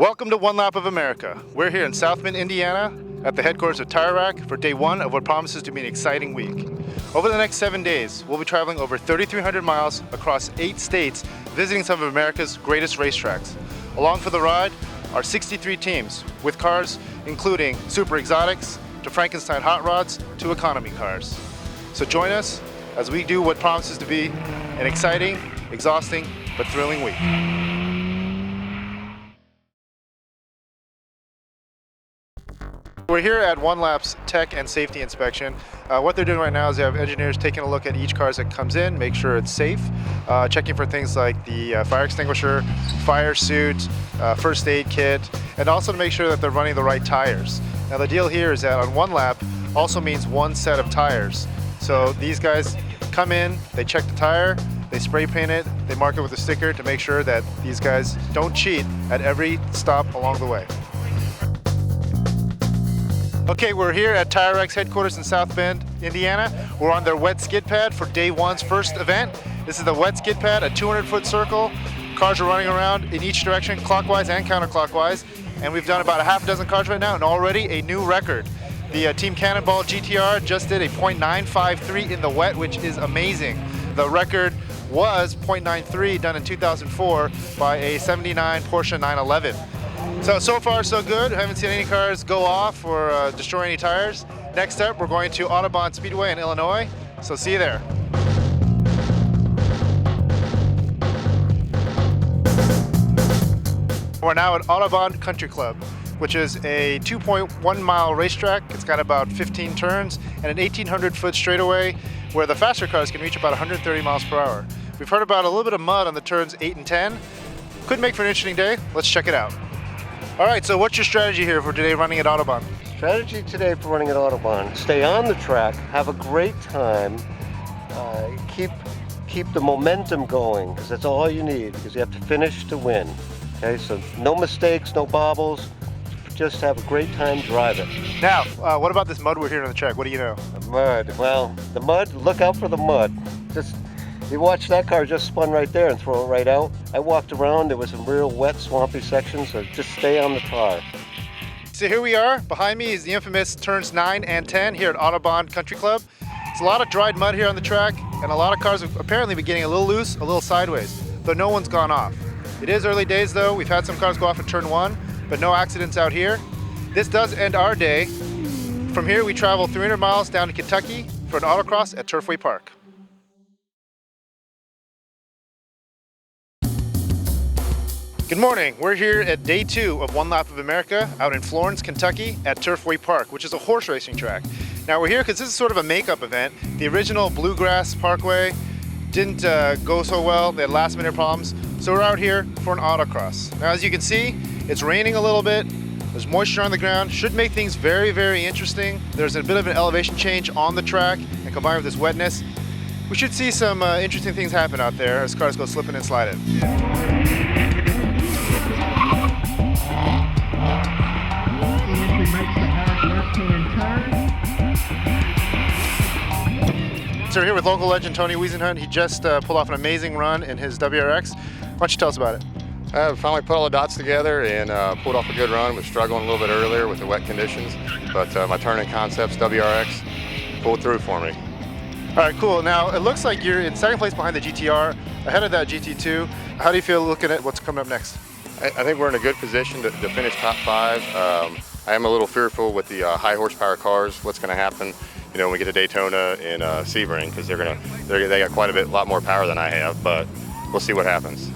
Welcome to One Lap of America. We're here in South Bend, Indiana, at the headquarters of Tire Rack for day one of what promises to be an exciting week. Over the next 7 days, we'll be traveling over 3,300 miles across 8 states, visiting some of America's greatest racetracks. Along for the ride are 63 teams, with cars including super exotics, to Frankenstein hot rods, to economy cars. So join us as we do what promises to be an exciting, exhausting, but thrilling week. We're here at One Lap's Tech and Safety Inspection. What they're doing right now is they have engineers taking a look at each car as it comes in, make sure it's safe, checking for things like the fire extinguisher, fire suit, first aid kit, and also to make sure that they're running the right tires. Now the deal here is that on one lap also means one set of tires. So these guys come in, they check the tire, they spray paint it, they mark it with a sticker to make sure that these guys don't cheat at every stop along the way. Okay, we're here at Tire Rack's headquarters in South Bend, Indiana. We're on their wet skid pad for day one's first event. This is the wet skid pad, a 200-foot circle. Cars are running around in each direction, clockwise and counterclockwise. And we've done about a half dozen cars right now, and already a new record. The Team Cannonball GTR just did a .953 in the wet, which is amazing. The record was .93 done in 2004 by a 79 Porsche 911. So far so good. I haven't seen any cars go off or destroy any tires. Next up, we're going to Audubon Speedway in Illinois, so see you there. We're now at Audubon Country Club, which is a 2.1 mile racetrack. It's got about 15 turns and an 1,800-foot straightaway where the faster cars can reach about 130 miles per hour. We've heard about a little bit of mud on the turns 8 and 10. Could make for an interesting day. Let's check it out. All right, so what's your strategy here for today running at Audubon? Strategy today for running at Audubon: stay on the track, have a great time, keep the momentum going, because that's all you need, because you have to finish to win. Okay, so no mistakes, no bobbles, just have a great time driving. Now, what about this mud we're hearing on the track? What do you know? The mud, well, the mud, look out for the mud. Just, you watch that car just spun right there and throw it right out. I walked around, there was some real wet, swampy sections, so just stay on the tar. So here we are. Behind me is the infamous turns 9 and 10 here at Audubon Country Club. There's a lot of dried mud here on the track, and a lot of cars have apparently been getting a little loose, a little sideways, but no one's gone off. It is early days though. We've had some cars go off at turn 1, but no accidents out here. This does end our day. From here we travel 300 miles down to Kentucky for an autocross at Turfway Park. Good morning. We're here at day 2 of One Lap of America out in Florence, Kentucky at Turfway Park, which is a horse racing track. Now we're here because this is sort of a makeup event. The original Bluegrass Parkway didn't go so well. They had last minute problems. So we're out here for an autocross. Now as you can see, it's raining a little bit. There's moisture on the ground. Should make things very, very interesting. There's a bit of an elevation change on the track, and combined with this wetness, we should see some interesting things happen out there as cars go slipping and sliding. So we're here with local legend Tony Wiesenhunt. He just pulled off an amazing run in his WRX. Why don't you tell us about it? I finally put all the dots together and pulled off a good run. Was struggling a little bit earlier with the wet conditions, but my turning concepts WRX pulled through for me. All right, cool. Now it looks like you're in second place behind the GTR, ahead of that GT2. How do you feel looking at what's coming up next? I think we're in a good position to finish top 5. I am a little fearful with the high horsepower cars. What's going to happen? You know, when we get to Daytona and Sebring, because they got quite a lot more power than I have, but we'll see what happens.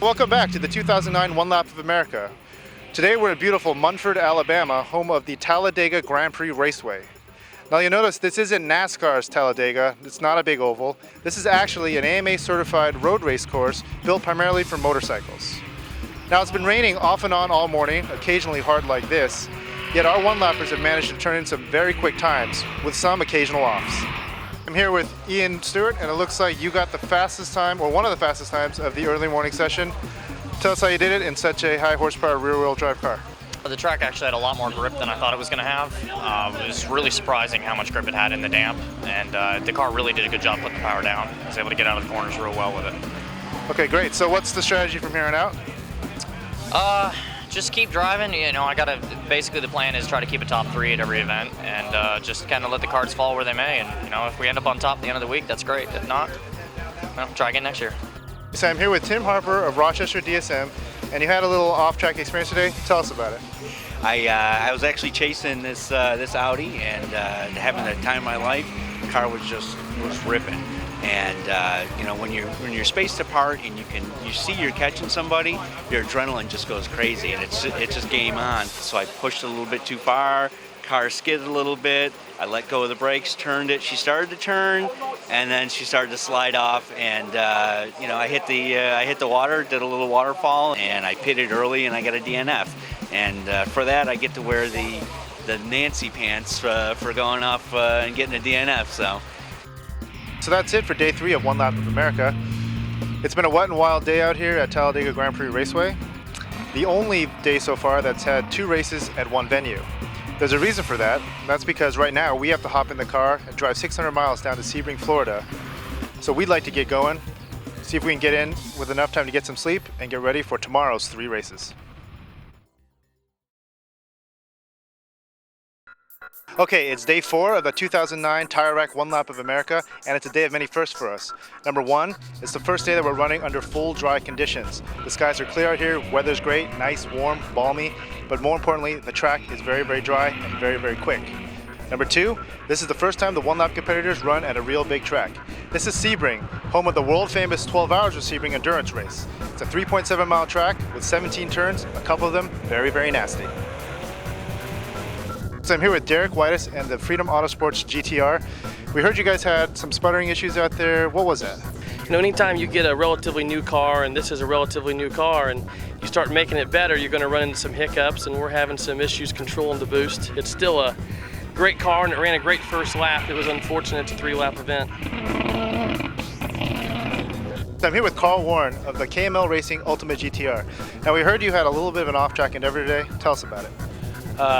Welcome back to the 2009 One Lap of America. Today we're in beautiful Munford, Alabama, home of the Talladega Grand Prix Raceway. Now you'll notice this isn't NASCAR's Talladega. It's not a big oval. This is actually an AMA certified road race course built primarily for motorcycles. Now it's been raining off and on all morning, occasionally hard like this, yet our one-lappers have managed to turn in some very quick times with some occasional offs. I'm here with Stewart, and it looks like you got the fastest time, or one of the fastest times of the early morning session. Tell us how you did it in such a high horsepower rear wheel drive car. The track actually had a lot more grip than I thought it was going to have. It was really surprising how much grip it had in the damp, and the car really did a good job putting the power down. I was able to get out of the corners real well with it. Okay, great. So what's the strategy from here on out? Just keep driving. Basically the plan is try to keep a top 3 at every event, and just kind of let the cards fall where they may. And if we end up on top at the end of the week, that's great. If not, try again next year. So I'm here with Tim Harper of Rochester DSM, and you had a little off-track experience today. Tell us about it. I was actually chasing this Audi and having the time of my life. The car was ripping, and when you're spaced apart and you see you're catching somebody, your adrenaline just goes crazy, and it's just game on. So I pushed a little bit too far. Car skidded a little bit. I let go of the brakes, turned it. She started to turn, and then she started to slide off. And I hit the water, did a little waterfall, and I pitted early, and I got a DNF. And for that, I get to wear the Nancy pants for going off and getting a DNF. So that's it for day 3 of One Lap of America. It's been a wet and wild day out here at Talladega Grand Prix Raceway. The only day so far that's had 2 races at one venue. There's a reason for that. That's because right now we have to hop in the car and drive 600 miles down to Sebring, Florida. So we'd like to get going, see if we can get in with enough time to get some sleep and get ready for tomorrow's 3 races. Okay, it's day 4 of the 2009 Tire Rack One Lap of America, and it's a day of many firsts for us. Number 1, it's the first day that we're running under full dry conditions. The skies are clear out here, weather's great, nice, warm, balmy, but more importantly, the track is very, very dry and very, very quick. Number 2, this is the first time the One Lap competitors run at a real big track. This is Sebring, home of the world famous 12 Hours of Sebring endurance race. It's a 3.7 mile track with 17 turns, a couple of them very, very nasty. So I'm here with Derek Whitus and the Freedom Autosports GTR. We heard you guys had some sputtering issues out there. What was that? Anytime you get a relatively new car, and this is a relatively new car, and you start making it better, you're going to run into some hiccups, and we're having some issues controlling the boost. It's still a great car, and it ran a great first lap. It was unfortunate it's a 3-lap event. So I'm here with Carl Warren of the KML Racing Ultimate GTR. Now we heard you had a little bit of an off-track endeavor today. Tell us about it.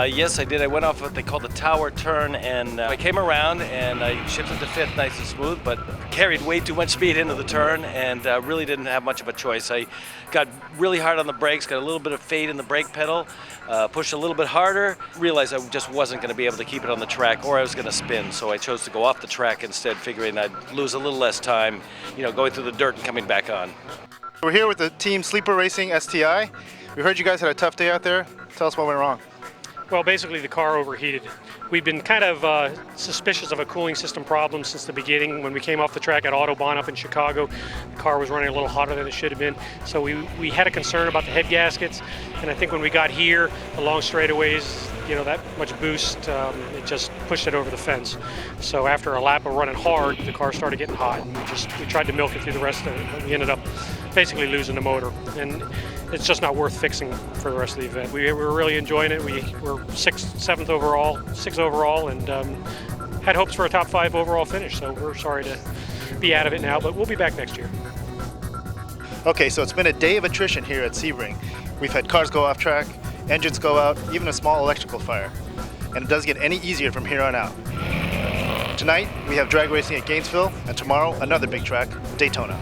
Yes, I did. I went off what they call the tower turn, and I came around and I shifted to 5th nice and smooth, but carried way too much speed into the turn and really didn't have much of a choice. I got really hard on the brakes, got a little bit of fade in the brake pedal, pushed a little bit harder, realized I just wasn't going to be able to keep it on the track or I was going to spin, so I chose to go off the track instead, figuring I'd lose a little less time, going through the dirt and coming back on. We're here with the team Sleeper Racing STI. We heard you guys had a tough day out there. Tell us what went wrong. Well, basically the car overheated. We've been kind of suspicious of a cooling system problem since the beginning. When we came off the track at Audubon up in Chicago, the car was running a little hotter than it should have been. So we had a concern about the head gaskets, and I think when we got here, the long straightaways, that much boost, it just pushed it over the fence. So after a lap of running hard, the car started getting hot, and we tried to milk it through the rest of it, but we ended up basically losing the motor. And it's just not worth fixing for the rest of the event. We were really enjoying it. We were 6th overall, 6th overall, and had hopes for a top 5 overall finish. So we're sorry to be out of it now, but we'll be back next year. Okay, so it's been a day of attrition here at Sebring. We've had cars go off track, engines go out, even a small electrical fire. And it doesn't get any easier from here on out. Tonight, we have drag racing at Gainesville, and tomorrow, another big track, Daytona.